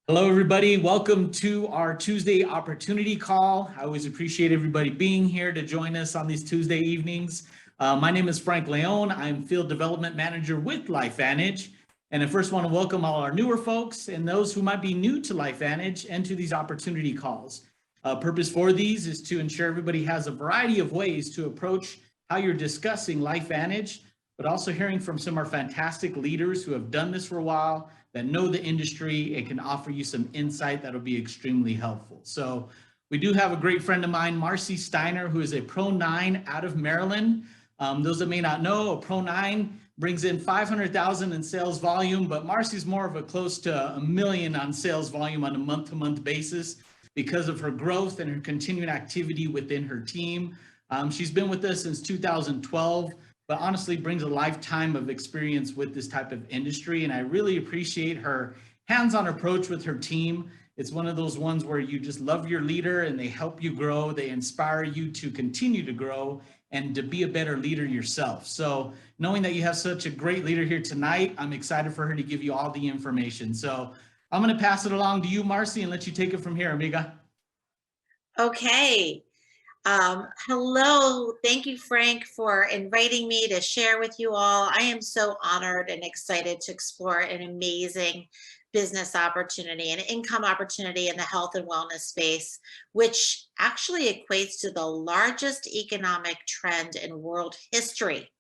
Hello, everybody. Welcome to our Tuesday opportunity call. I always appreciate everybody being here to join us on these Tuesday evenings. My name is Frank Leon. I'm Field Development Manager with LifeVantage. And I first want to welcome all our newer folks and those who might be new to LifeVantage and to these opportunity calls. Purpose for these is to ensure everybody has a variety of ways to approach how you're discussing LifeVantage, but also hearing from some of our fantastic leaders who have done this for a while, that know the industry and can offer you some insight that'll be extremely helpful. So we do have a great friend of mine, Marci Steiner, who is a Pro 9 out of Maryland. Those that may not know, a Pro 9 brings in 500,000 in sales volume, but Marci's more of a close to $1 million on sales volume on a month-to-month basis because of her growth and her continuing activity within her team. She's been with us since 2012, but honestly brings a lifetime of experience with this type of industry. And I really appreciate her hands-on approach with her team. It's one of those ones where you just love your leader and they help you grow. They inspire you to continue to grow and to be a better leader yourself. So knowing that you have such a great leader here tonight, I'm excited for her to give you all the information. So I'm going to pass it along to you, Marci, and let you take it from here, amiga. Okay. Hello. Thank you, Frank, for inviting me to share with you all. I am so honored and excited to explore an amazing business opportunity, an income opportunity in the health and wellness space, which actually equates to the largest economic trend in world history.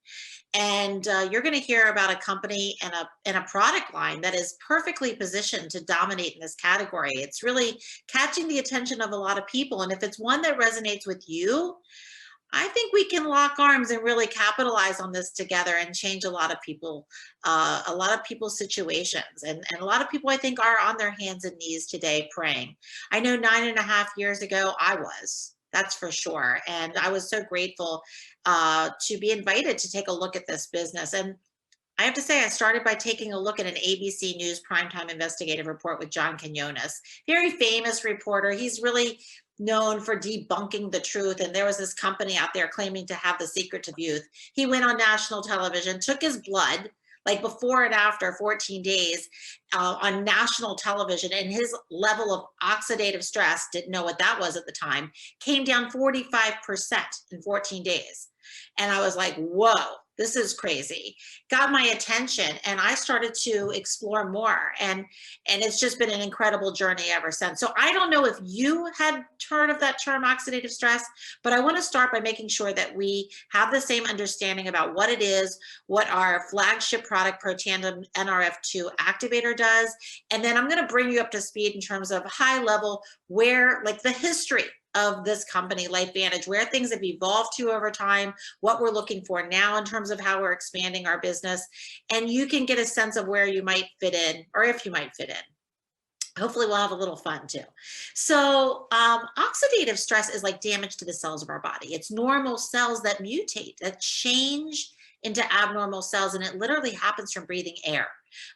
And you're going to hear about a company and a product line that is perfectly positioned to dominate in this category. It's really catching the attention of a lot of people. And if it's one that resonates with you, I think we can lock arms and really capitalize on this together and change a lot of people's situations. And a lot of people, I think, are on their hands and knees today praying. I know 9.5 years ago, I was. That's for sure. And I was so grateful to be invited to take a look at this business. And I have to say, I started by taking a look at an ABC News primetime investigative report with John Quinones, very famous reporter. He's really known for debunking the truth. And there was this company out there claiming to have the secret of youth. He went on national television, took his blood, like before and after 14 days on national television, and his level of oxidative stress, didn't know what that was at the time, came down 45% in 14 days. And I was like, whoa, this is crazy. Got my attention, and I started to explore more. And it's just been an incredible journey ever since. So I don't know if you had heard of that term oxidative stress, but I want to start by making sure that we have the same understanding about what it is, what our flagship product, Protandim NRF2 activator, does. And then I'm going to bring you up to speed in terms of high level, where, like, the history of this company, LifeVantage, where things have evolved to over time, what we're looking for now in terms of how we're expanding our business. And you can get a sense of where you might fit in, or if you might fit in. Hopefully we'll have a little fun too. So oxidative stress is like damage to the cells of our body. It's normal cells that mutate, that change into abnormal cells, and it literally happens from breathing air.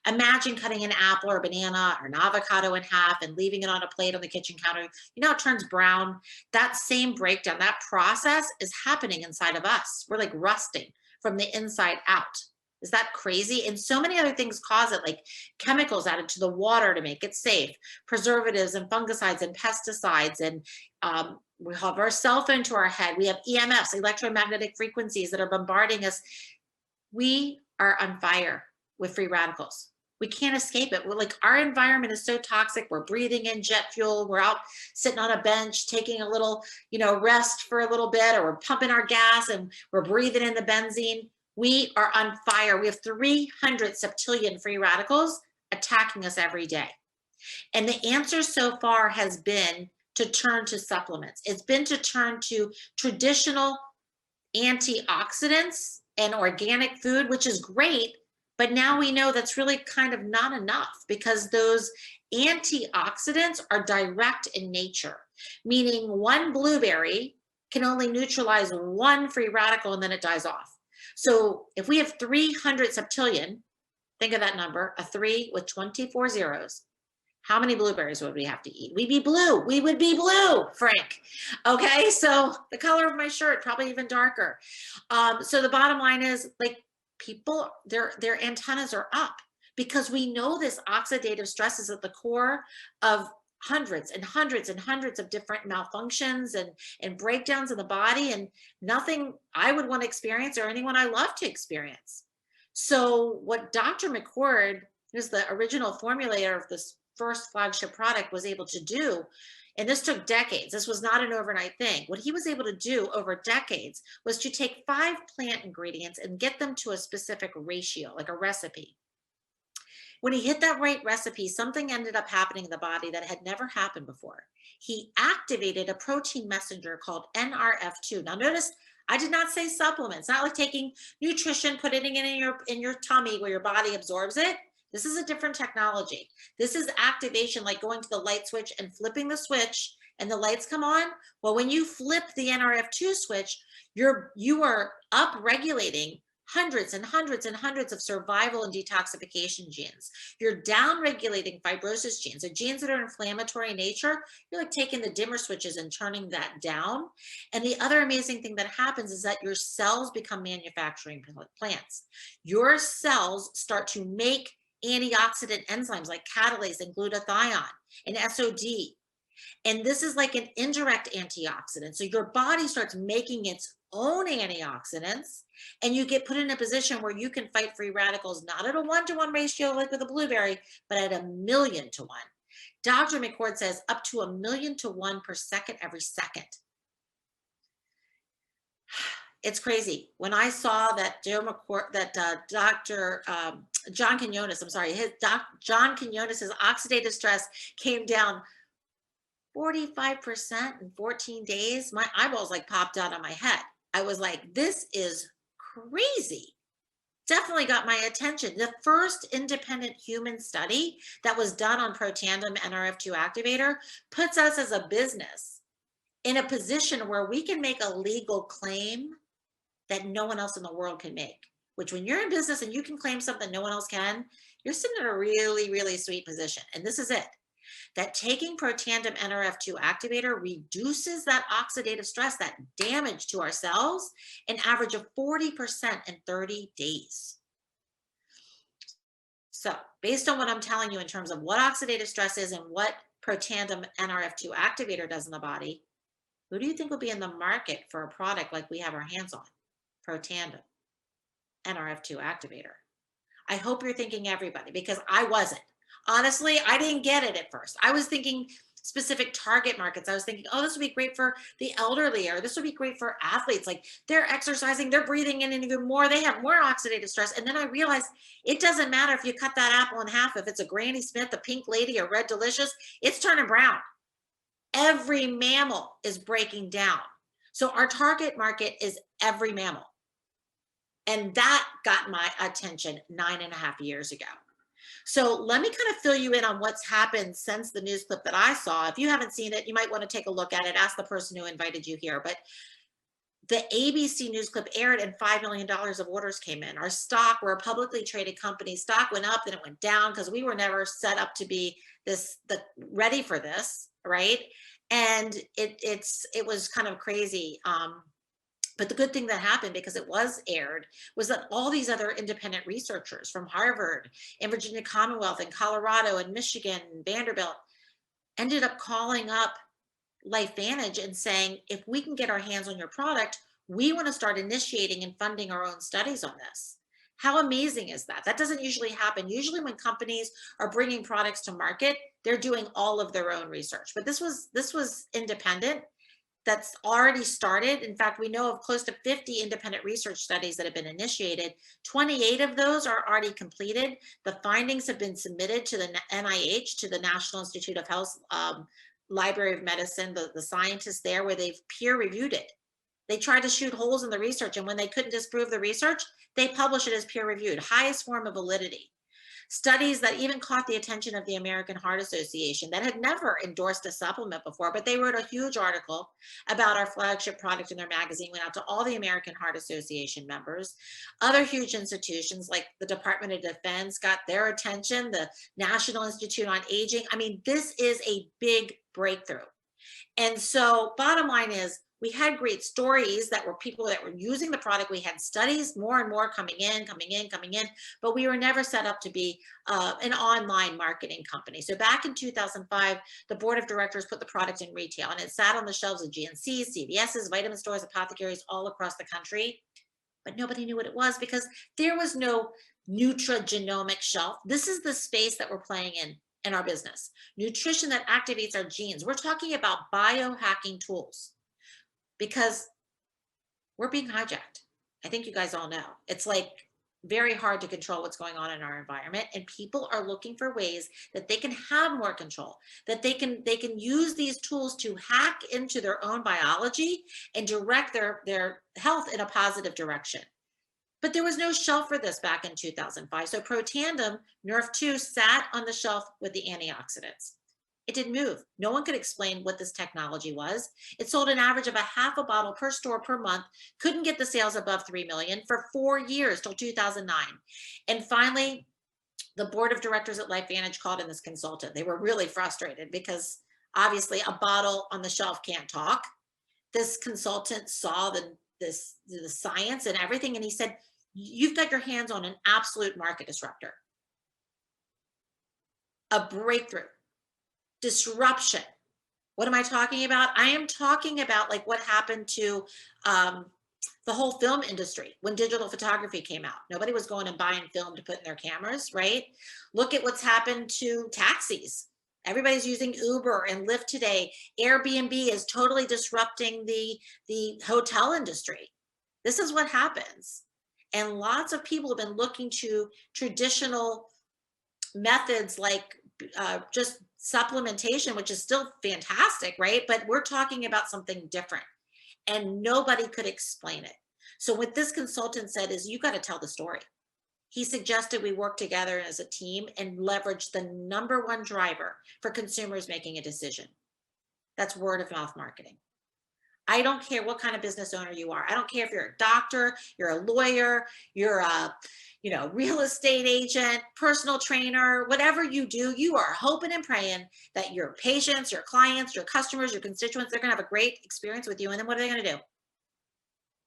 Imagine cutting an apple or a banana or an avocado in half and leaving it on a plate on the kitchen counter. You know, it turns brown. That same breakdown, that process is happening inside of us. We're like rusting from the inside out. Is that crazy? And so many other things cause it, like chemicals added to the water to make it safe, preservatives and fungicides and pesticides. And we have our cell phone to our head. We have EMFs, electromagnetic frequencies, that are bombarding us. We are on fire with free radicals. We can't escape it. We're like, our environment is so toxic. We're breathing in jet fuel. We're out sitting on a bench, taking a little, rest for a little bit, or we're pumping our gas and we're breathing in the benzene. We are on fire. We have 300 septillion free radicals attacking us every day. And the answer so far has been to turn to supplements. It's been to turn to traditional antioxidants and organic food, which is great. But now we know that's really kind of not enough, because those antioxidants are direct in nature, meaning one blueberry can only neutralize one free radical and then it dies off. So if we have 300 septillion, think of that number, a 3 with 24 zeros. How many blueberries would we have to eat? We'd be blue. We would be blue, Frank. Okay, so the color of my shirt, probably even darker. So the bottom line is, like, people, their antennas are up, because we know this oxidative stress is at the core of hundreds and hundreds and hundreds of different malfunctions and breakdowns in the body, and nothing I would want to experience or anyone I love to experience. So what Dr. McCord, who's the original formulator of this first flagship product, was able to do, and this took decades, this was not an overnight thing. What he was able to do over decades was to take 5 plant ingredients and get them to a specific ratio, like a recipe. When he hit that right recipe, something ended up happening in the body that had never happened before. He activated a protein messenger called NRF2. Now notice, I did not say supplements, not like taking nutrition, putting it in your tummy where your body absorbs it. This is a different technology. This is activation, like going to the light switch and flipping the switch and the lights come on. Well, when you flip the NRF2 switch, you are up regulating hundreds and hundreds and hundreds of survival and detoxification genes. You're down regulating fibrosis genes, the genes that are inflammatory in nature. You're like taking the dimmer switches and turning that down. And the other amazing thing that happens is that your cells become manufacturing plants. Your cells start to make antioxidant enzymes like catalase and glutathione and SOD. And this is like an indirect antioxidant. So your body starts making its own antioxidants, and you get put in a position where you can fight free radicals, not at a 1-to-1 ratio like with a blueberry, but at 1,000,000 to 1. Dr. McCord says up to 1,000,000 to 1 per second every second. It's crazy. When I saw that Dr. John Quinones, John Quinones' oxidative stress came down 45% in 14 days, my eyeballs like popped out of my head. I was like, this is crazy. Definitely got my attention. The first independent human study that was done on Protandim NRF2 activator puts us as a business in a position where we can make a legal claim that no one else in the world can make, which when you're in business and you can claim something no one else can, you're sitting in a really, really sweet position. And this is it. That taking Protandim NRF2 activator reduces that oxidative stress, that damage to our cells, an average of 40% in 30 days. So based on what I'm telling you in terms of what oxidative stress is and what Protandim NRF2 activator does in the body, who do you think will be in the market for a product like we have our hands on? Protandim NRF2 activator. I hope you're thinking everybody, because I wasn't. Honestly, I didn't get it at first. I was thinking specific target markets. I was thinking, oh, this would be great for the elderly, or this would be great for athletes. Like they're exercising, they're breathing in even more, they have more oxidative stress. And then I realized it doesn't matter if you cut that apple in half, if it's a Granny Smith, a Pink Lady, or Red Delicious, it's turning brown. Every mammal is breaking down. So our target market is every mammal. And that got my attention 9.5 years ago. So let me kind of fill you in on what's happened since the news clip that I saw. If you haven't seen it, you might want to take a look at it. Ask the person who invited you here. But the ABC news clip aired and $5 million of orders came in. Our stock, we're a publicly traded company. Stock went up, then it went down because we were never set up to be ready for this, right? And it was kind of crazy. But the good thing that happened, because it was aired, was that all these other independent researchers from Harvard and Virginia Commonwealth and Colorado and Michigan and Vanderbilt ended up calling up LifeVantage and saying, if we can get our hands on your product, we want to start initiating and funding our own studies on this. How amazing is that? That doesn't usually happen. Usually when companies are bringing products to market, they're doing all of their own research. But this was independent. That's already started. In fact, we know of close to 50 independent research studies that have been initiated. 28 of those are already completed. The findings have been submitted to the NIH, to the National Institute of Health Library of Medicine, the scientists there, where they've peer reviewed it. They tried to shoot holes in the research, and when they couldn't disprove the research, they publish it as peer reviewed, highest form of validity. Studies that even caught the attention of the American Heart Association, that had never endorsed a supplement before, but they wrote a huge article about our flagship product in their magazine, went out to all the American Heart Association members. Other huge institutions like the Department of Defense got their attention, the National Institute on Aging. I mean, this is a big breakthrough. And so bottom line is, We had great stories that were people that were using the product. We had studies, more and more coming in, but we were never set up to be an online marketing company. So back in 2005, the board of directors put the product in retail, and it sat on the shelves of GNC's, CVS's, vitamin stores, apothecaries all across the country. But nobody knew what it was because there was no nutrigenomic shelf. This is the space that we're playing in our business. Nutrition that activates our genes. We're talking about biohacking tools because we're being hijacked. I think you guys all know. It's like very hard to control what's going on in our environment, and people are looking for ways that they can have more control, that they can use these tools to hack into their own biology and direct their health in a positive direction. But there was no shelf for this back in 2005. So Protandim Nerf 2 sat on the shelf with the antioxidants. It didn't move. No one could explain what this technology was. It sold an average of a half a bottle per store per month, couldn't get the sales above 3 million for 4 years till 2009. And finally, the board of directors at LifeVantage called in this consultant. They were really frustrated because obviously a bottle on the shelf can't talk. This consultant saw the science and everything, and he said, you've got your hands on an absolute market disruptor, a breakthrough. Disruption. What am I talking about? I am talking about like what happened to the whole film industry when digital photography came out. Nobody was going and buying film to put in their cameras, right? Look at what's happened to taxis. Everybody's using Uber and Lyft today. Airbnb is totally disrupting the hotel industry. This is what happens. And lots of people have been looking to traditional methods like just supplementation, which is still fantastic, right? But we're talking about something different, and nobody could explain it. So what this consultant said is, you got to tell the story. He suggested we work together as a team and leverage the #1 driver for consumers making a decision. That's word of mouth marketing. I don't care what kind of business owner you are. I don't care if you're a doctor, you're a lawyer, you're a real estate agent, personal trainer, whatever you do, you are hoping and praying that your patients, your clients, your customers, your constituents, they're going to have a great experience with you. And then what are they going to do?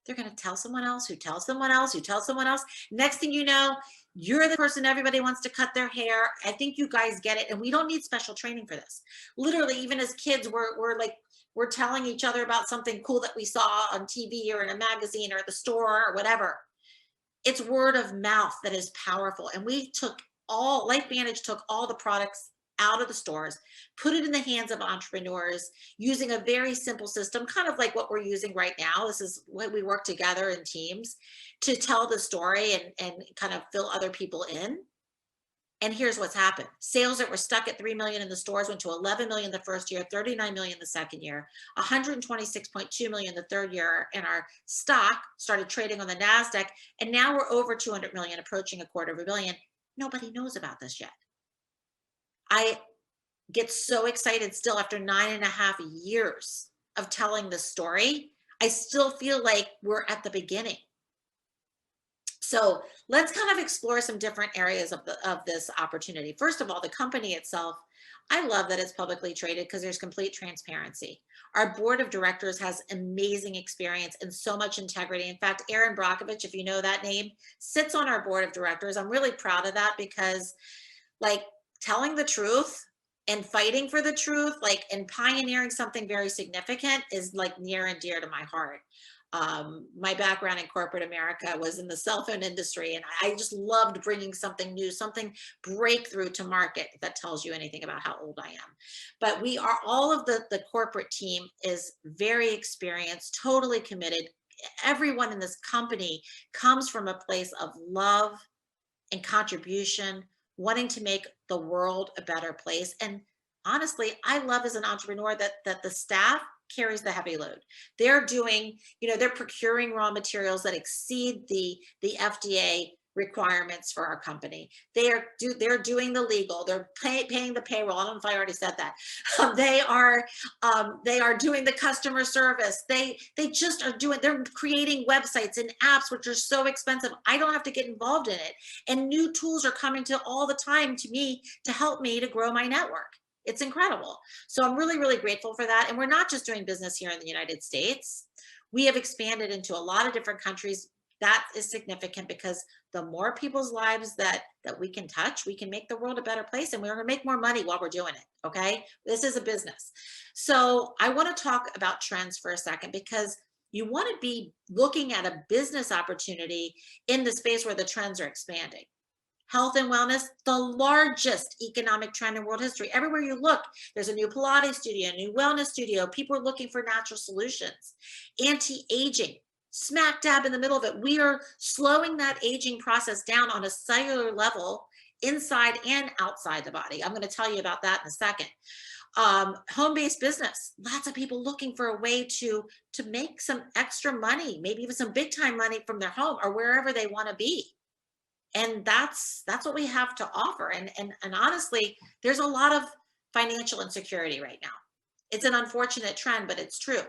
They're going to tell someone else who tells someone else who tells someone else. Next thing you know, you're the person everybody wants to cut their hair. I think you guys get it. And we don't need special training for this. Literally, even as kids, we're telling each other about something cool that we saw on TV or in a magazine or at the store or whatever. It's word of mouth that is powerful. And LifeVantage took all the products out of the stores, put it in the hands of entrepreneurs using a very simple system, kind of like what we're using right now. This is when we work together in teams to tell the story and kind of fill other people in. And here's what's happened. Sales that were stuck at 3 million in the stores went to 11 million the first year, 39 million the second year, 126.2 million the third year, and our stock started trading on the NASDAQ, and now we're over 200 million, approaching $250 million. Nobody knows about this yet. I get so excited still after 9.5 years of telling this story. I still feel like we're at the beginning. So let's kind of explore some different areas of this opportunity. First of all, the company itself, I love that it's publicly traded because there's complete transparency. Our board of directors has amazing experience and so much integrity. In fact, Aaron Brockovich, if you know that name, sits on our board of directors. I'm really proud of that because like telling the truth and fighting for the truth, like, and pioneering something very significant is like near and dear to my heart. My background in corporate America was in the cell phone industry, and I just loved bringing something new, something breakthrough to market. If that tells you anything about how old I am. But we are, all of the corporate team is very experienced, totally committed. Everyone in this company comes from a place of love and contribution, wanting to make the world a better place. And honestly, I love as an entrepreneur that the staff carries the heavy load. They're doing, they're procuring raw materials that exceed the FDA requirements for our company. They're doing the legal, they're paying the payroll. I don't know if I already said that. They are doing the customer service. They just are they're creating websites and apps, which are so expensive. I don't have to get involved in it. And new tools are coming to all the time to me to help me to grow my network. It's incredible. So I'm really, really grateful for that. And we're not just doing business here in the United States. We have expanded into a lot of different countries. That is significant because the more people's lives that we can touch, we can make the world a better place, and we're going to make more money while we're doing it. Okay. This is a business. So I want to talk about trends for a second, because you want to be looking at a business opportunity in the space where the trends are expanding. Health and wellness, the largest economic trend in world history. Everywhere you look, there's a new Pilates studio, a new wellness studio. People are looking for natural solutions. Anti-aging, smack dab in the middle of it. We are slowing that aging process down on a cellular level, inside and outside the body. I'm going to tell you about that in a second. Home-based business, lots of people looking for a way to make some extra money, maybe even some big time money from their home or wherever they want to be. And that's what we have to offer. And honestly, there's a lot of financial insecurity right now. It's an unfortunate trend, but it's true.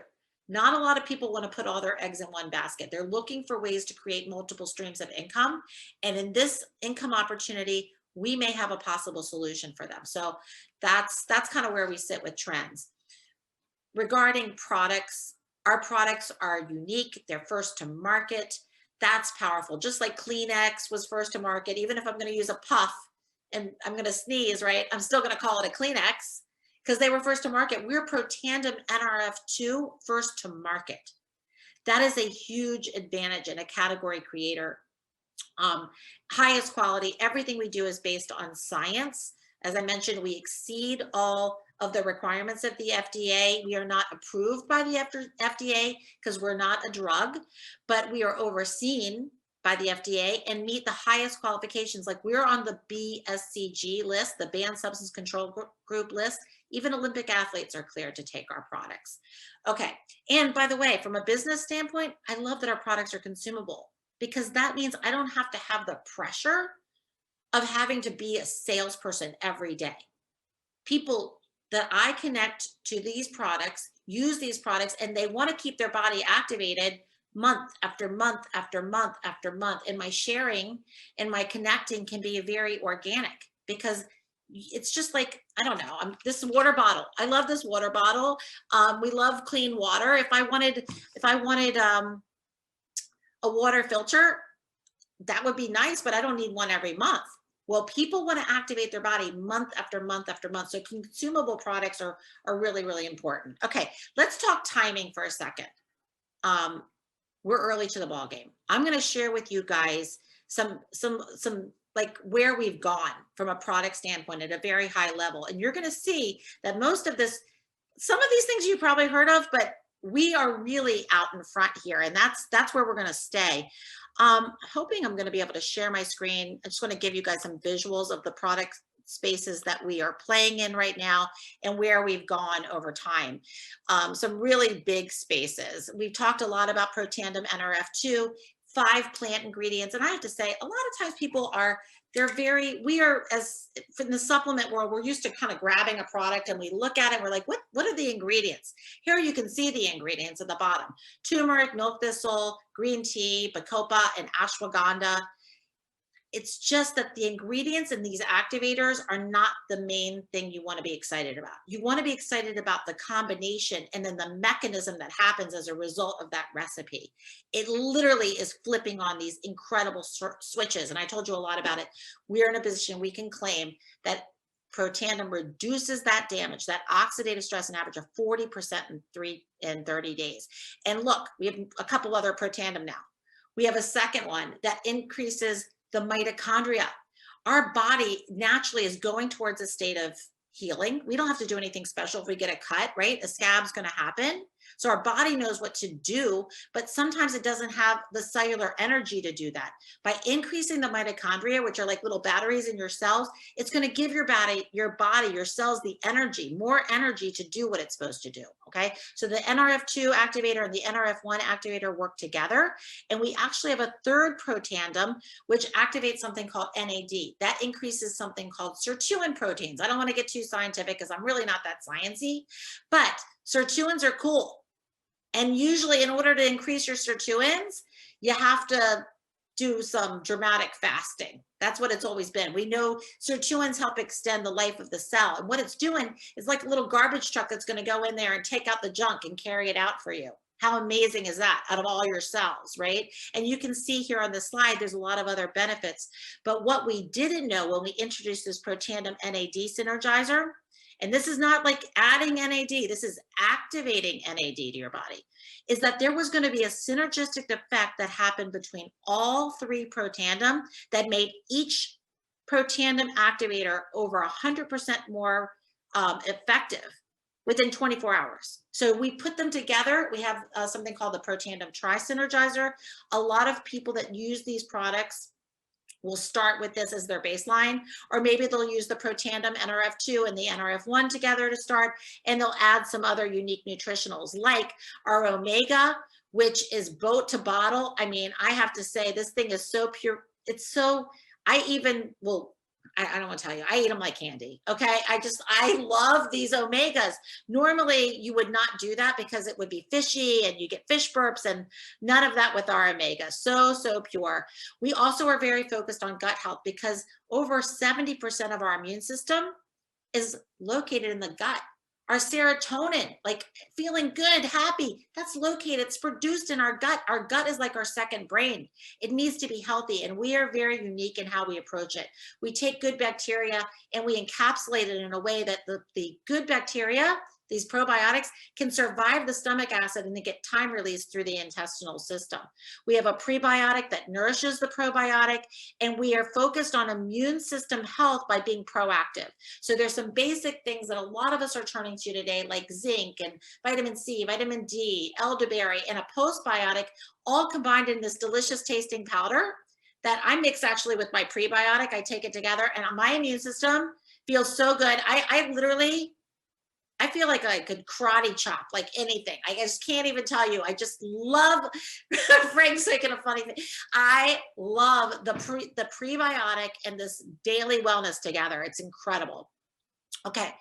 Not a lot of people want to put all their eggs in one basket. They're looking for ways to create multiple streams of income. And in this income opportunity, we may have a possible solution for them. So that's kind of where we sit with trends. Regarding products, our products are unique. They're first to market. That's powerful. Just like Kleenex was first to market, even if I'm going to use a puff and I'm going to sneeze, right? I'm still going to call it a Kleenex because they were first to market. We're Protandim NRF2 first to market. That is a huge advantage and a category creator. Highest quality. Everything we do is based on science. As I mentioned, we exceed all of the requirements of the FDA. We are not approved by the FDA because we're not a drug, but we are overseen by the FDA and meet the highest qualifications. Like we're on the BSCG list, the Banned Substance Control Group list. Even Olympic athletes are cleared to take our products. Okay, and by the way, from a business standpoint, I love that our products are consumable because that means I don't have to have the pressure of having to be a salesperson every day. People that I connect to these products, use these products, and they want to keep their body activated month after month after month after month. And my sharing and my connecting can be very organic because it's just like, I don't know, this water bottle. I love this water bottle. We love clean water. If I wanted a water filter, that would be nice, but I don't need one every month. Well, people want to activate their body month after month after month. So consumable products are really, really important. Okay, let's talk timing for a second. We're early to the ball game. I'm going to share with you guys some like where we've gone from a product standpoint at a very high level. And you're going to see that most of this, some of these things you've probably heard of, but we are really out in front here. And that's where we're going to stay. Hoping I'm going to be able to share my screen. I just want to give you guys some visuals of the product spaces that we are playing in right now and where we've gone over time. Some really big spaces. We've talked a lot about Protandim NRF2, 5 plant ingredients. And I have to say, a lot of times people are, we are, as in the supplement world, we're used to kind of grabbing a product and we look at it and we're like, what are the ingredients? Here you can see the ingredients at the bottom: turmeric, milk thistle, green tea, bacopa, and ashwagandha. It's just that the ingredients in these activators are not the main thing you want to be excited about. You want to be excited about the combination and then the mechanism that happens as a result of that recipe. It literally is flipping on these incredible switches. And I told you a lot about it. We're in a position we can claim that Protandim reduces that damage, that oxidative stress, an average of 40% in 30 days. And look, we have a couple other Protandim now. We have a second one that increases the mitochondria. Our body naturally is going towards a state of healing. We don't have to do anything special if we get a cut, right? A scab's going to happen. So our body knows what to do, but sometimes it doesn't have the cellular energy to do that. By increasing the mitochondria, which are like little batteries in your cells, it's going to give your body, your cells, the energy, more energy to do what it's supposed to do. Okay. So the NRF2 activator and the NRF1 activator work together. And we actually have a third Protandim, which activates something called NAD. That increases something called sirtuin proteins. I don't want to get too scientific because I'm really not that sciencey, but sirtuins are cool. And usually in order to increase your sirtuins, you have to do some dramatic fasting. That's what it's always been. We know sirtuins help extend the life of the cell. And what it's doing is like a little garbage truck that's going to go in there and take out the junk and carry it out for you. How amazing is that out of all your cells, right? And you can see here on the slide, there's a lot of other benefits. But what we didn't know when we introduced this Protandim NAD synergizer, and this is not like adding NAD, this is activating NAD to your body, is that there was going to be a synergistic effect that happened between all 3 Protandim that made each Protandim activator over 100% more effective within 24 hours. So we put them together. We have something called the Protandim Tri-Synergizer. A lot of people that use these products will start with this as their baseline, or maybe they'll use the Protandim NRF2 and the NRF1 together to start, and they'll add some other unique nutritionals like our Omega, which is boat to bottle. I mean, I have to say this thing is so pure. It's so, I don't want to tell you, I eat them like candy. Okay. I love these Omegas. Normally you would not do that because it would be fishy and you get fish burps, and none of that with our Omega. So pure. We also are very focused on gut health because over 70% of our immune system is located in the gut. Our serotonin, like feeling good, happy, that's located, it's produced in our gut. Our gut is like our second brain. It needs to be healthy, and we are very unique in how we approach it. We take good bacteria and we encapsulate it in a way that the good bacteria, these probiotics, can survive the stomach acid and they get time release through the intestinal system. We have a prebiotic that nourishes the probiotic, and we are focused on immune system health by being proactive. So there's some basic things that a lot of us are turning to today, like zinc and vitamin C, vitamin D, elderberry, and a postbiotic, all combined in this delicious tasting powder that I mix actually with my prebiotic. I take it together and my immune system feels so good. I feel like I could karate chop like anything. I just can't even tell you. I just love, Frank's making a funny thing. I love the prebiotic and this daily wellness together. It's incredible. Okay,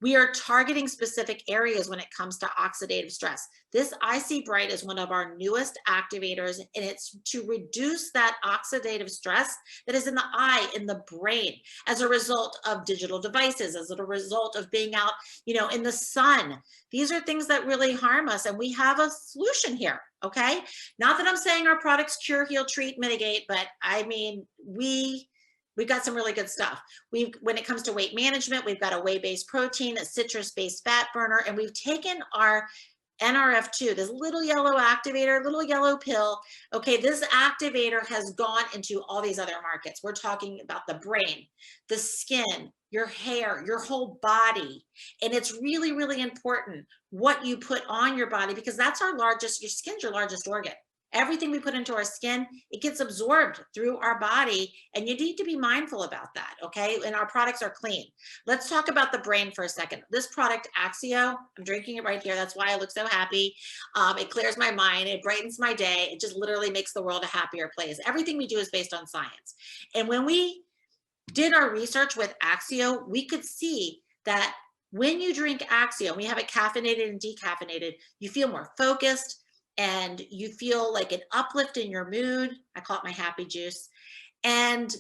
we are targeting specific areas when it comes to oxidative stress. This IC Bright is one of our newest activators, and it's to reduce that oxidative stress that is in the eye, in the brain, as a result of digital devices, as a result of being out, in the sun. These are things that really harm us, and we have a solution here, okay? Not that I'm saying our products cure, heal, treat, mitigate, but I mean, we've got some really good stuff. When it comes to weight management, we've got a whey-based protein, a citrus-based fat burner, and we've taken our NRF2, this little yellow activator, little yellow pill. Okay, this activator has gone into all these other markets. We're talking about the brain, the skin, your hair, your whole body. And it's really, really important what you put on your body, because that's your skin's your largest organ. Everything we put into our skin, it gets absorbed through our body, and you need to be mindful about that, okay? And our products are clean. Let's talk about the brain for a second. This product, Axio, I'm drinking it right here. That's why I look so happy. It clears my mind. It brightens my day. It just literally makes the world a happier place. Everything we do is based on science. And when we did our research with Axio, we could see that when you drink Axio, we have it caffeinated and decaffeinated, you feel more focused, and you feel like an uplift in your mood. I call it my happy juice. And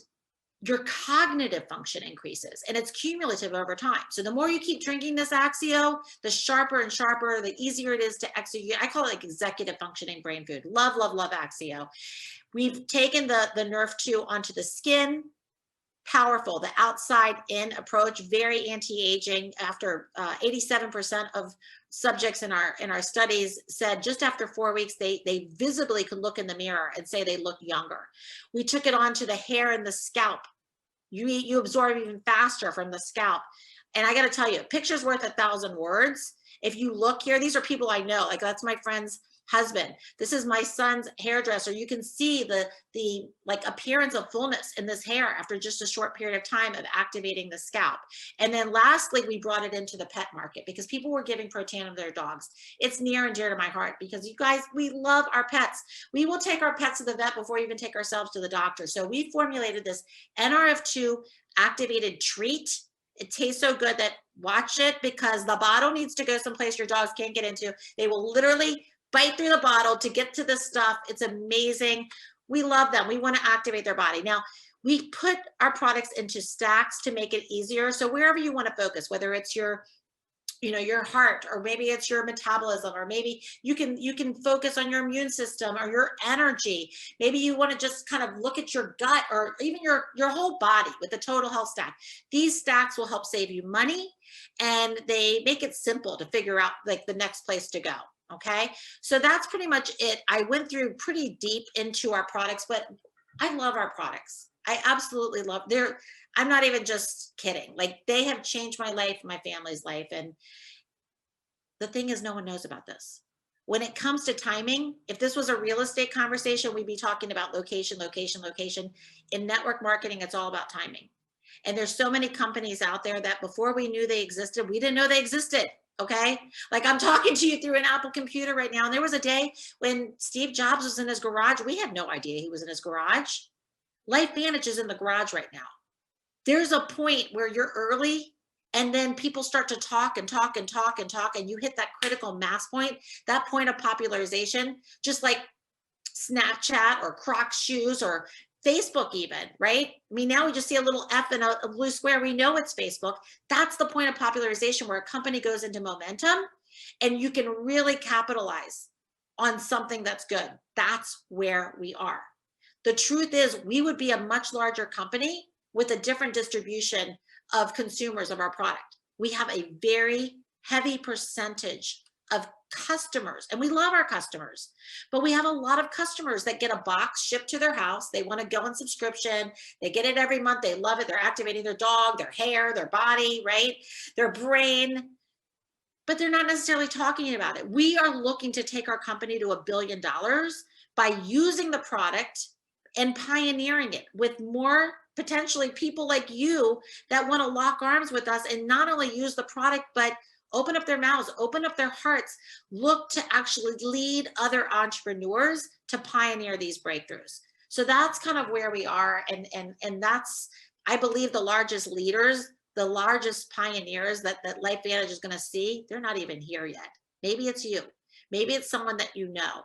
your cognitive function increases, and it's cumulative over time. So the more you keep drinking this Axio, the sharper and sharper, the easier it is to execute. I call it like executive functioning brain food. Love, love, love Axio. We've taken the Nerf 2 onto the skin. Powerful, the outside in approach, very anti-aging. After 87% of subjects in our studies said just after 4 weeks, they visibly could look in the mirror and say they look younger. We took it onto the hair and the scalp. You absorb even faster from the scalp. And I got to tell you, a picture's worth 1,000 words. If you look here, these are people I know. Like, that's my friend's husband. This is my son's hairdresser. You can see the like appearance of fullness in this hair after just a short period of time of activating the scalp. And then lastly, we brought it into the pet market because people were giving Protandim to their dogs. It's near and dear to my heart because you guys, we love our pets. We will take our pets to the vet before we even take ourselves to the doctor. So we formulated this NRF2 activated treat. It tastes so good that watch it, because the bottle needs to go someplace your dogs can't get into. They will literally bite through the bottle to get to this stuff. It's amazing. We love them. We want to activate their body. Now, we put our products into stacks to make it easier. So wherever you want to focus, whether it's your your heart, or maybe it's your metabolism, or maybe you can focus on your immune system or your energy. Maybe you want to just kind of look at your gut, or even your whole body with the total health stack. These stacks will help save you money, and they make it simple to figure out like the next place to go. Okay, so that's pretty much it. I went through pretty deep into our products, but I love our products. I absolutely love I'm not even just kidding. Like, they have changed my life, my family's life. And the thing is, no one knows about this. When it comes to timing, if this was a real estate conversation, we'd be talking about location, location, location. In network marketing, it's all about timing. And there's so many companies out there that before we knew they existed, we didn't know they existed. Okay. Like, I'm talking to you through an Apple computer right now. And there was a day when Steve Jobs was in his garage. We had no idea he was in his garage. LifeVantage is in the garage right now. There's a point where you're early, and then people start to talk and talk and talk and talk, and you hit that critical mass point, that point of popularization, just like Snapchat or Crocs shoes or Facebook even, right? I mean, now we just see a little F and a blue square. We know it's Facebook. That's the point of popularization, where a company goes into momentum and you can really capitalize on something that's good. That's where we are. The truth is, we would be a much larger company with a different distribution of consumers of our product. We have a very heavy percentage of customers, and we love our customers, but we have a lot of customers that get a box shipped to their house. They want to go on subscription. They get it every month. They love it. They're activating their dog, their hair, their body, right? Their brain, but they're not necessarily talking about it. We are looking to take our company to $1 billion by using the product and pioneering it with more potentially people like you that want to lock arms with us and not only use the product, but open up their mouths, open up their hearts, look to actually lead other entrepreneurs to pioneer these breakthroughs. So that's kind of where we are. And that's, I believe, the largest leaders, the largest pioneers that LifeVantage is going to see, they're not even here yet. Maybe it's you. Maybe it's someone that you know.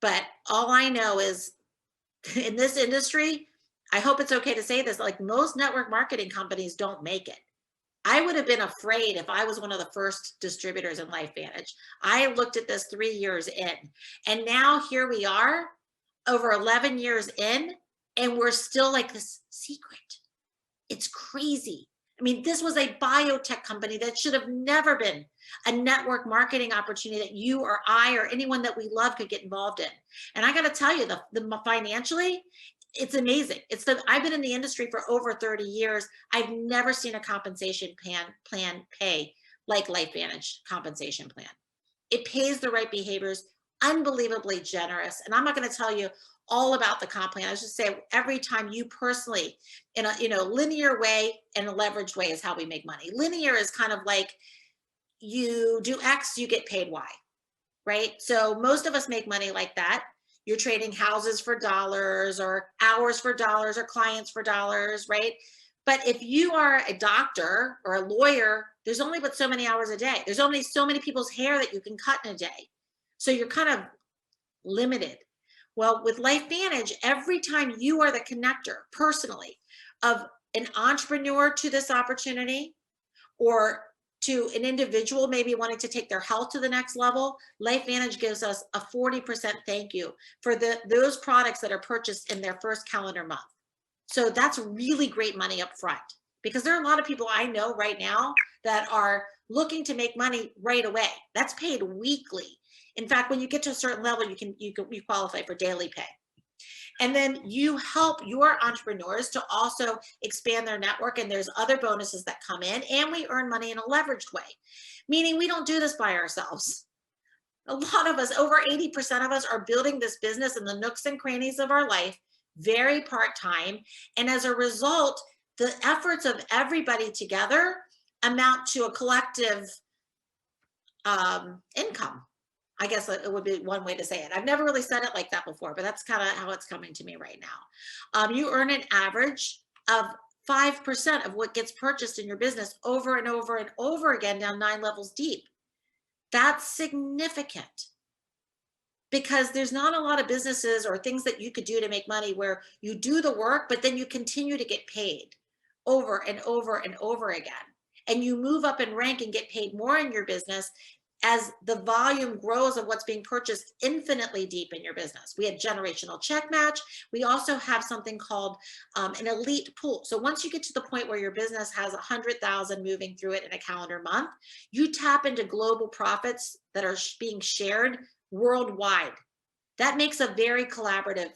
But all I know is, in this industry, I hope it's okay to say this, like, most network marketing companies don't make it. I would have been afraid if I was one of the first distributors in LifeVantage. I looked at this 3 years in, and now here we are over 11 years in, and we're still like this secret. It's crazy. I mean, this was a biotech company that should have never been a network marketing opportunity that you or I or anyone that we love could get involved in. And I got to tell you, the financially, it's amazing. I've been in the industry for over 30 years. I've never seen a compensation plan pay like LifeVantage compensation plan. It pays the right behaviors, unbelievably generous. And I'm not going to tell you all about the comp plan. I was just say, every time you personally, in a linear way and a leveraged way, is how we make money. Linear is kind of like, you do X, you get paid Y, right? So most of us make money like that. You're trading houses for dollars, or hours for dollars, or clients for dollars, right? But if you are a doctor or a lawyer, there's only but so many hours a day. There's only so many people's hair that you can cut in a day. So you're kind of limited. Well, with LifeVantage, every time you are the connector personally of an entrepreneur to this opportunity, or to an individual maybe wanting to take their health to the next level, LifeVantage gives us a 40% thank you for those products that are purchased in their first calendar month. So that's really great money up front, because there are a lot of people I know right now that are looking to make money right away. That's paid weekly. In fact, when you get to a certain level, you qualify for daily pay. And then you help your entrepreneurs to also expand their network, and there's other bonuses that come in, and we earn money in a leveraged way, meaning we don't do this by ourselves. A lot of us, over 80% of us, are building this business in the nooks and crannies of our life, very part-time. And as a result, the efforts of everybody together amount to a collective income. I guess it would be one way to say it. I've never really said it like that before, but that's kind of how it's coming to me right now. You earn an average of 5% of what gets purchased in your business over and over and over again, down 9 levels deep. That's significant. because there's not a lot of businesses or things that you could do to make money where you do the work, but then you continue to get paid over and over and over again. And you move up in rank and get paid more in your business as the volume grows of what's being purchased infinitely deep in your business. We had generational check match. We also have something called an elite pool. So once you get to the point where your business has 100,000 moving through it in a calendar month, you tap into global profits that are being shared worldwide. That makes a very collaborative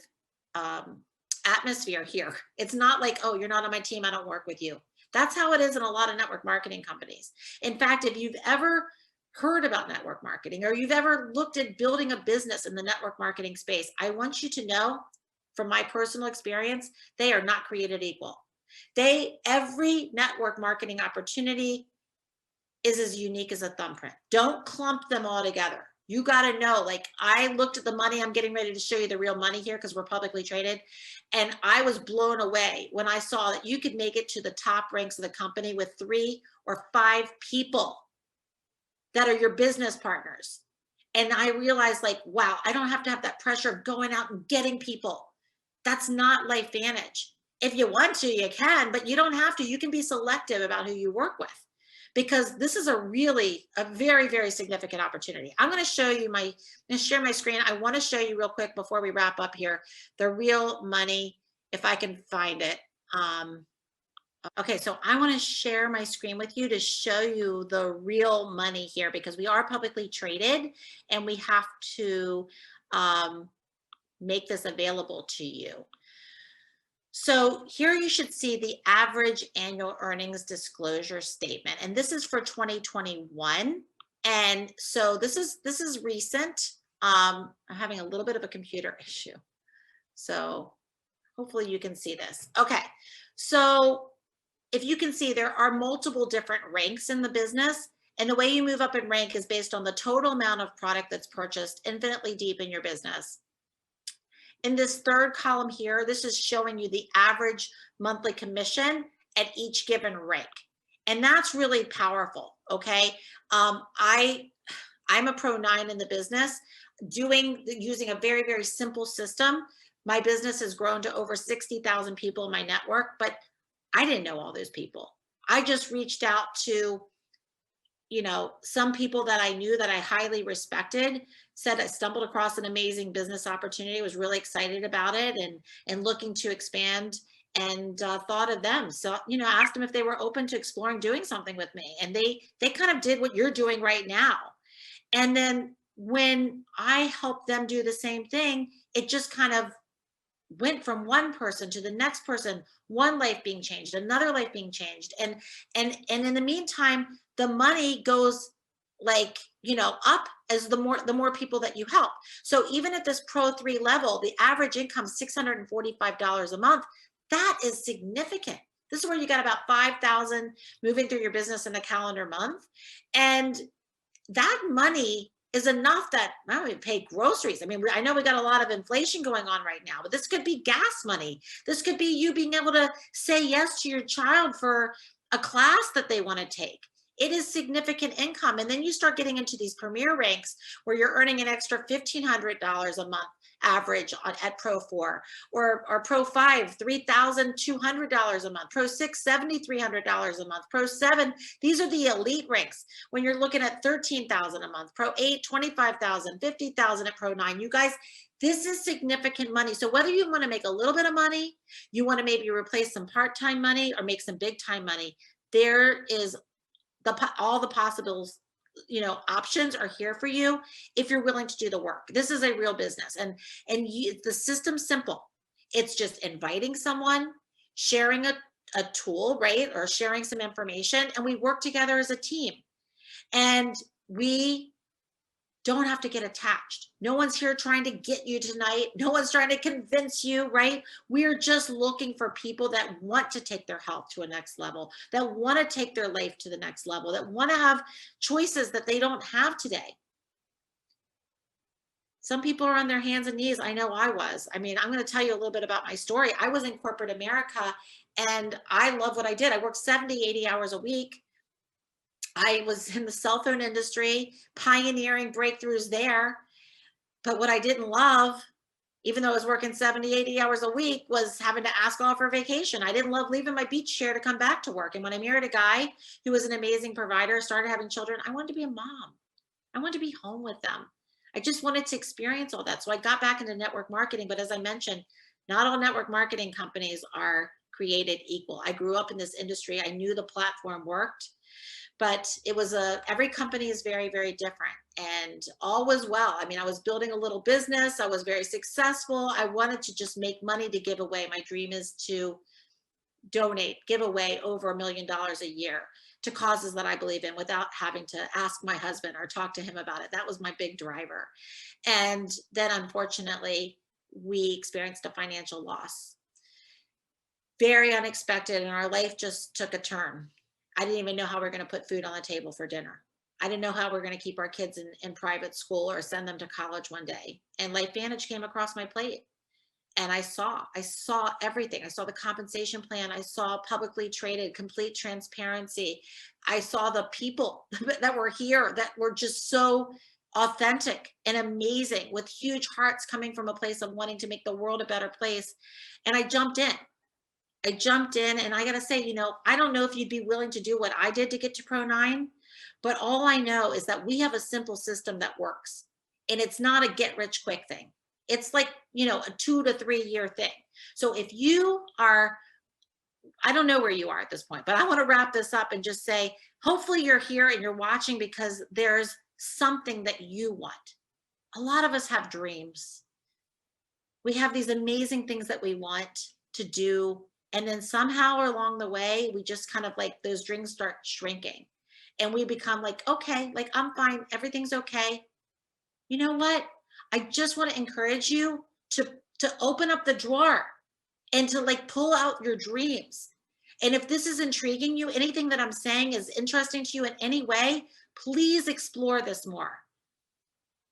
atmosphere here. It's not like, oh, you're not on my team, I don't work with you. That's how it is in a lot of network marketing companies. In fact, if you've ever heard about network marketing or you've ever looked at building a business in the network marketing space, I want you to know from my personal experience, they are not created equal. Every network marketing opportunity is as unique as a thumbprint. Don't clump them all together. You got to know, like, I looked at the money. I'm getting ready to show you the real money here because we're publicly traded. And I was blown away when I saw that you could make it to the top ranks of the company with 3 or 5 people that are your business partners. And I realized, like, wow, I don't have to have that pressure of going out and getting people. That's not LifeVantage. If you want to, you can, but you don't have to. You can be selective about who you work with, because this is a very, very significant opportunity. I'm going to show you I'm going to share my screen. I want to show you real quick before we wrap up here, the real money, if I can find it. Okay, so I want to share my screen with you to show you the real money here, because we are publicly traded and we have to make this available to you. So here you should see the average annual earnings disclosure statement, and this is for 2021. And so this is recent. I'm having a little bit of a computer issue, so hopefully you can see this. Okay, so if you can see, there are multiple different ranks in the business, and the way you move up in rank is based on the total amount of product that's purchased infinitely deep in your business. In this third column here, this is showing you the average monthly commission at each given rank. And that's really powerful, okay? I'm a pro 9 in the business, using a very, very simple system. My business has grown to over 60,000 people in my network, but I didn't know all those people. I just reached out to, some people that I knew that I highly respected, said I stumbled across an amazing business opportunity, was really excited about it and looking to expand, and thought of them. So, asked them if they were open to exploring doing something with me. And they kind of did what you're doing right now. And then when I helped them do the same thing, it just kind of went from one person to the next person, one life being changed, another life being changed. And in the meantime, the money goes up as the more people that you help. So even at this Pro 3 level, the average income is $645 a month. That is significant. This is where you got about 5,000 moving through your business in a calendar month. And that money is enough that I don't even pay groceries. I mean, I know we got a lot of inflation going on right now, but this could be gas money. This could be you being able to say yes to your child for a class that they want to take. It is significant income. And then you start getting into these premier ranks where you're earning an extra $1,500 a month average at Pro 4, or Pro 5, $3,200 a month, Pro 6, $7,300 a month, Pro 7. These are the elite ranks when you're looking at $13,000 a month, Pro 8, $25,000, $50,000 at Pro 9. You guys, this is significant money. So whether you want to make a little bit of money, you want to maybe replace some part-time money or make some big-time money, there is all the possibilities, options are here for you if you're willing to do the work. This is a real business, and the system's simple. It's just inviting someone, sharing a tool, right, or sharing some information, and we work together as a team. And we don't have to get attached. No one's here trying to get you tonight. No one's trying to convince you, right? We're just looking for people that want to take their health to a next level, that want to take their life to the next level, that want to have choices that they don't have today. Some people are on their hands and knees. I know I was. I mean, I'm going to tell you a little bit about my story. I was in corporate America and I love what I did. I worked 70, 80 hours a week. I was in the cell phone industry, pioneering breakthroughs there. But what I didn't love, even though I was working 70, 80 hours a week, was having to ask off for vacation. I didn't love leaving my beach chair to come back to work. And when I married a guy who was an amazing provider, started having children, I wanted to be a mom. I wanted to be home with them. I just wanted to experience all that. So I got back into network marketing. But as I mentioned, not all network marketing companies are created equal. I grew up in this industry. I knew the platform worked, but it was every company is very, very different, and all was well. I mean, I was building a little business. I was very successful. I wanted to just make money to give away. My dream is to give away over $1 million a year to causes that I believe in without having to ask my husband or talk to him about it. That was my big driver. And then unfortunately, we experienced a financial loss. Very unexpected, and our life just took a turn. I didn't even know how we were going to put food on the table for dinner. I didn't know how we we're going to keep our kids in private school or send them to college one day. And LifeVantage came across my plate. And I saw everything. I saw the compensation plan. I saw publicly traded, complete transparency. I saw the people that were here that were just so authentic and amazing, with huge hearts coming from a place of wanting to make the world a better place. And I jumped in. And I got to say, I don't know if you'd be willing to do what I did to get to Pro 9, but all I know is that we have a simple system that works, and it's not a get rich quick thing. It's like, a 2 to 3 year thing. So if you are, I don't know where you are at this point, but I want to wrap this up and just say, hopefully you're here and you're watching because there's something that you want. A lot of us have dreams. We have these amazing things that we want to do. And then somehow along the way, we just kind of like those dreams start shrinking and we become like, okay, like I'm fine. Everything's okay. You know what? I just want to encourage you to open up the drawer and to like pull out your dreams. And if this is intriguing you, anything that I'm saying is interesting to you in any way, please explore this more.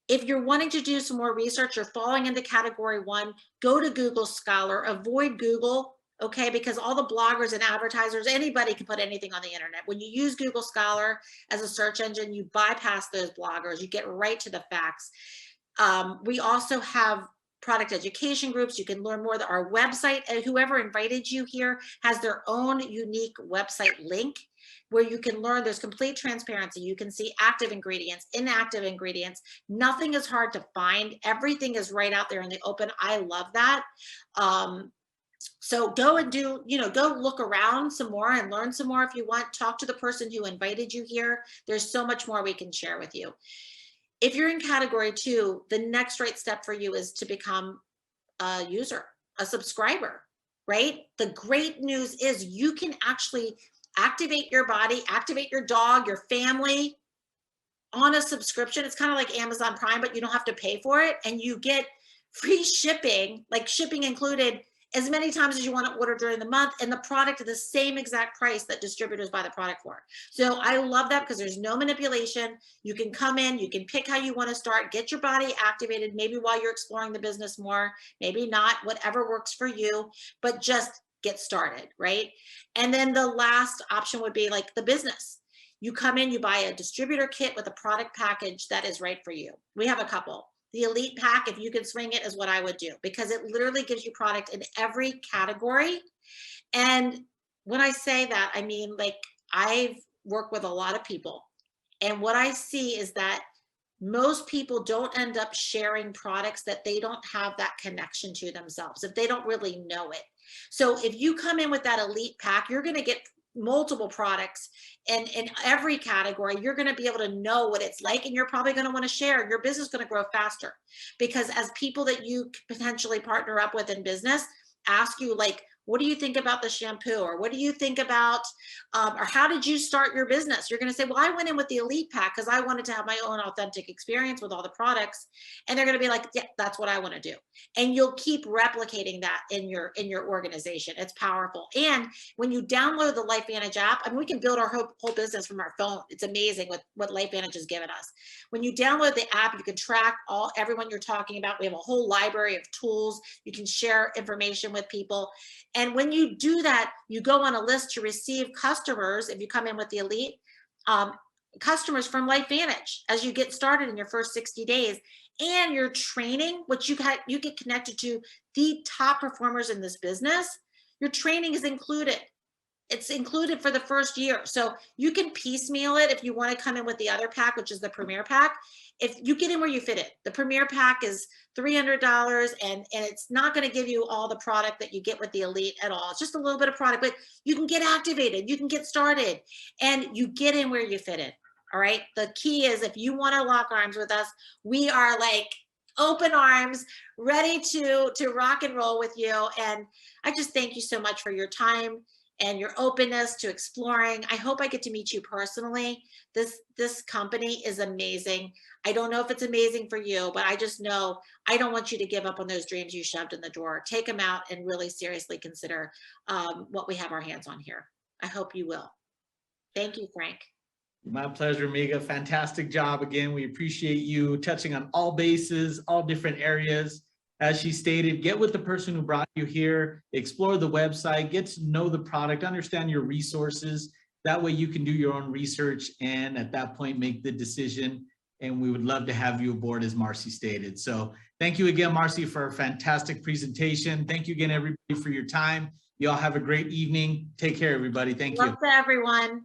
If you're wanting to do some more research, you're falling into category 1, go to Google Scholar, avoid Google. Okay, because all the bloggers and advertisers, anybody can put anything on the internet. When you use Google Scholar as a search engine, you bypass those bloggers, you get right to the facts. We also have product education groups. You can learn more. Our website, whoever invited you here has their own unique website link where you can learn. There's complete transparency. You can see active ingredients, inactive ingredients. Nothing is hard to find. Everything is right out there in the open. I love that. So go and go look around some more and learn some more if you want. Talk to the person who invited you here. There's so much more we can share with you. If you're in category 2, the next right step for you is to become a user, a subscriber, right? The great news is you can actually activate your body, activate your dog, your family on a subscription. It's kind of like Amazon Prime, but you don't have to pay for it. And you get free shipping, like shipping included, as many times as you want to order during the month, and the product at the same exact price that distributors buy the product for. So I love that because there's no manipulation. You can come in, you can pick how you want to start, get your body activated, maybe while you're exploring the business more, maybe not, whatever works for you, but just get started, right? And then the last option would be like the business. You come in, you buy a distributor kit with a product package that is right for you. We have a couple. The Elite Pack, if you can swing it, is what I would do because it literally gives you product in every category. And when I say that, I mean, like, I've worked with a lot of people, and what I see is that most people don't end up sharing products that they don't have that connection to themselves, if they don't really know it. So if you come in with that Elite Pack, you're going to get multiple products, and in every category you're going to be able to know what it's like, and you're probably going to want to share. Your business is going to grow faster because as people that you potentially partner up with in business ask you, like, what do you think about the shampoo, or what do you think about or how did you start your business, you're going to say, well, I went in with the Elite Pack because I wanted to have my own authentic experience with all the products. And they're going to be like, yeah, that's what I want to do. And you'll keep replicating that in your organization. It's powerful. And when you download the LifeVantage app, I mean, we can build our whole business from our phone. It's amazing what LifeVantage has given us. When you download the app, you can track everyone you're talking about. We have a whole library of tools. You can share information with people. And when you do that, you go on a list to receive customers. If you come in with the Elite, customers from LifeVantage as you get started in your first 60 days. And your training, which you get connected to the top performers in this business, your training is included. It's included for the first year. So you can piecemeal it if you want to come in with the other pack, which is the Premier Pack. If you get in where you fit it, the Premier Pack is $300 and it's not going to give you all the product that you get with the Elite at all. It's just a little bit of product, but you can get activated, you can get started, and you get in where you fit it. All right. The key is if you want to lock arms with us, we are like open arms, ready to rock and roll with you. And I just thank you so much for your time and your openness to exploring. I hope I get to meet you personally. This company is amazing. I don't know if it's amazing for you, but I just know I don't want you to give up on those dreams you shoved in the drawer. Take them out and really seriously consider what we have our hands on here. I hope you will. Thank you, Frank. My pleasure, Mega. Fantastic job again. We appreciate you touching on all bases, all different areas. As she stated, get with the person who brought you here, explore the website, get to know the product, understand your resources. That way you can do your own research and at that point make the decision. And we would love to have you aboard, as Marci stated. So thank you again, Marci, for a fantastic presentation. Thank you again, everybody, for your time. You all have a great evening. Take care, everybody. Thank you. Love to everyone.